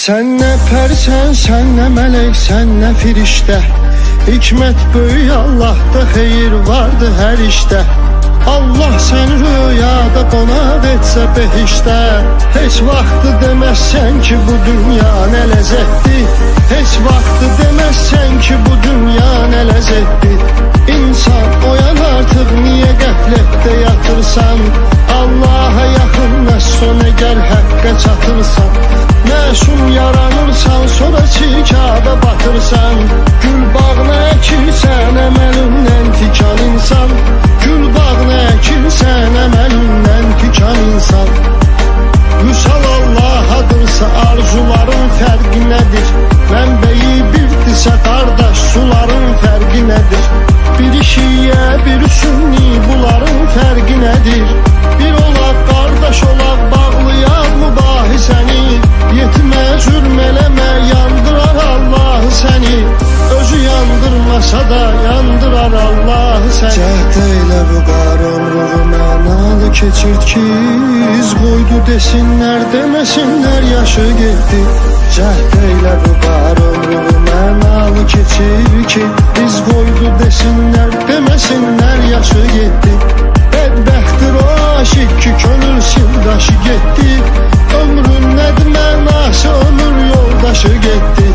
Sen ne persen, sen ne melek, sen ne firişte. Hikmet böyük Allah'ta, xeyir vardı her işte. Allah sen rüyada qonaq etsə behişdə. Heç vaxtı deməzsən ki bu dünya nə ləzzətdir. Heç vaxtı deməzsən ki bu dünya nə ləzzətdir. İnsan oyan artıq, niyə qəflətdə yatırsan? Allah'a yaxınlaşsan əgər həqqə çatırsan. Məsum yaranırsan, sonra çirkada batırsan. Gül bağına əkirsən, əməlindən tikan insan. Gül bağına əkirsən, əməlindən tikan insan. Vüsal Allah'adırsa arzuların fərqi nədir? Mənbəyi birdirsə qardaş, suların fərqi nədir? Biri şiyə, biri sünni, bunların fərqi nədir? Bir olaq, qardaş olaq, bağlayaq mübahisəni. Yetimə zülm eləmə, yandırar Allah səni. Özü yandırmasa da yandırar Allah səni. Cəhd eylə bu qar ömrüğü mənalı keçirt ki, iz qoydu desinlər, deməsinlər yaşı getdi. Cəhd eylə bu qar ömrüğü mənalı keçir ki, iz qoydu desinlər, deməsinlər yaşı getdi. Bədbəxtdir o aşıq ki, könül sildaşı getdi. Ömrün nədir mənası, ömür yoldaşı getdi.